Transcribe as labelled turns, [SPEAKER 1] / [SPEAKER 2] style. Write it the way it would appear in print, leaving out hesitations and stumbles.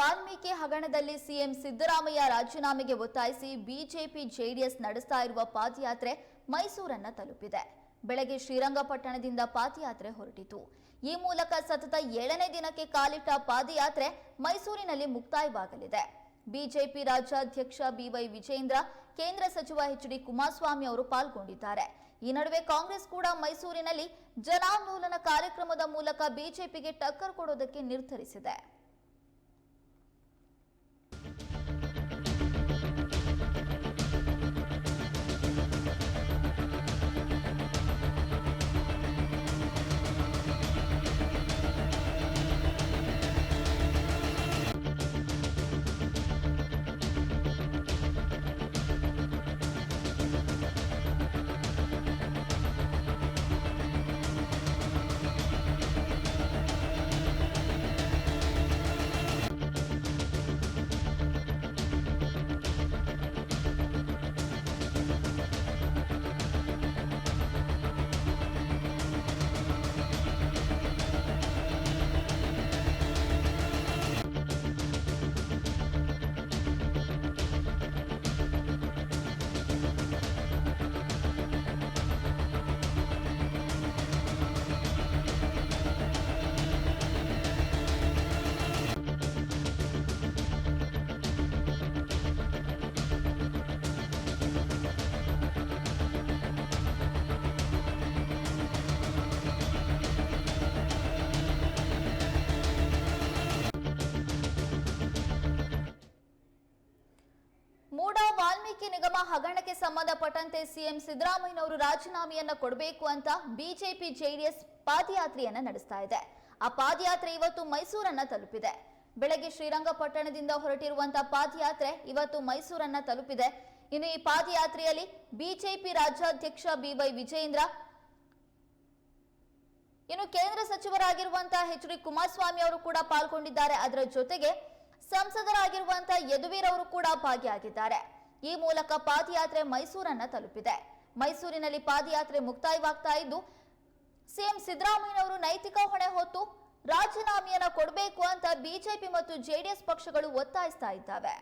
[SPEAKER 1] ವಾಲ್ಮೀಕಿ ಹಗರಣದಲ್ಲಿ ಸಿಎಂ ಸಿದ್ದರಾಮಯ್ಯ ರಾಜೀನಾಮೆಗೆ ಒತ್ತಾಯಿಸಿ ಬಿಜೆಪಿ ಜೆಡಿಎಸ್ ನಡೆಸ್ತಾ ಇರುವ ಪಾದಯಾತ್ರೆ ಮೈಸೂರನ್ನ ತಲುಪಿದೆ. ಬೆಳಗ್ಗೆ ಶ್ರೀರಂಗಪಟ್ಟಣದಿಂದ ಪಾದಯಾತ್ರೆ ಹೊರಟಿತು. ಈ ಮೂಲಕ ಸತತ 7ನೇ ದಿನಕ್ಕೆ ಕಾಲಿಟ್ಟ ಪಾದಯಾತ್ರೆ ಮೈಸೂರಿನಲ್ಲಿ ಮುಕ್ತಾಯವಾಗಲಿದೆ. ಬಿಜೆಪಿ ರಾಜ್ಯಾಧ್ಯಕ್ಷ ಬಿವೈ ವಿಜೇಂದ್ರ, ಕೇಂದ್ರ ಸಚಿವ ಎಚ್.ಡಿ. ಕುಮಾರಸ್ವಾಮಿ ಅವರು ಪಾಲ್ಗೊಂಡಿದ್ದಾರೆ. ಈ ನಡುವೆ ಕಾಂಗ್ರೆಸ್ ಕೂಡ ಮೈಸೂರಿನಲ್ಲಿ ಜನಾಂದೋಲನ ಕಾರ್ಯಕ್ರಮದ ಮೂಲಕ ಬಿಜೆಪಿಗೆ ಟಕ್ಕರ್ ಕೊಡೋದಕ್ಕೆ ನಿರ್ಧರಿಸಿದೆ. ಮೂಡಾ ವಾಲ್ಮೀಕಿ ನಿಗಮ ಹಗರಣಕ್ಕೆ ಸಂಬಂಧಪಟ್ಟಂತೆ ಸಿಎಂ ಸಿದ್ದರಾಮಯ್ಯನವರು ರಾಜೀನಾಮೆಯನ್ನ ಕೊಡಬೇಕು ಅಂತ ಬಿಜೆಪಿ ಜೆಡಿಎಸ್ ಪಾದಯಾತ್ರೆಯನ್ನ ನಡೆಸ್ತಾ ಇದೆ. ಆ ಪಾದಯಾತ್ರೆ ಇವತ್ತು ಮೈಸೂರನ್ನ ತಲುಪಿದೆ. ಬೆಳಗ್ಗೆ ಶ್ರೀರಂಗಪಟ್ಟಣದಿಂದ ಹೊರಟಿರುವಂತಹ ಪಾದಯಾತ್ರೆ ಇವತ್ತು ಮೈಸೂರನ್ನ ತಲುಪಿದೆ. ಇನ್ನು ಈ ಪಾದಯಾತ್ರೆಯಲ್ಲಿ ಬಿಜೆಪಿ ರಾಜ್ಯಾಧ್ಯಕ್ಷ ಬಿವೈ ವಿಜೇಂದ್ರ, ಇನ್ನು ಕೇಂದ್ರ ಸಚಿವರಾಗಿರುವಂತಹ ಎಚ್.ಡಿ. ಕುಮಾರಸ್ವಾಮಿ ಅವರು ಕೂಡ ಪಾಲ್ಗೊಂಡಿದ್ದಾರೆ. ಅದರ ಜೊತೆಗೆ ಸಂಸದರಾಗಿರುವಂತಹ ಯದುವೀರ್ ಅವರು ಕೂಡ ಭಾಗಿಯಾಗಿದ್ದಾರೆ. ಈ ಮೂಲಕ ಪಾದಯಾತ್ರೆ ಮೈಸೂರನ್ನ ತಲುಪಿದೆ. ಮೈಸೂರಿನಲ್ಲಿ ಪಾದಯಾತ್ರೆ ಮುಕ್ತಾಯವಾಗ್ತಾ ಇದ್ದು, ಸಿಎಂ ಸಿದ್ದರಾಮಯ್ಯನವರು ನೈತಿಕ ಹೊಣೆ ಹೊತ್ತು ರಾಜೀನಾಮೆಯನ್ನ ಕೊಡಬೇಕು ಅಂತ ಬಿಜೆಪಿ ಮತ್ತು ಜೆಡಿಎಸ್ ಪಕ್ಷಗಳು ಒತ್ತಾಯಿಸ್ತಾ ಇದ್ದಾವೆ.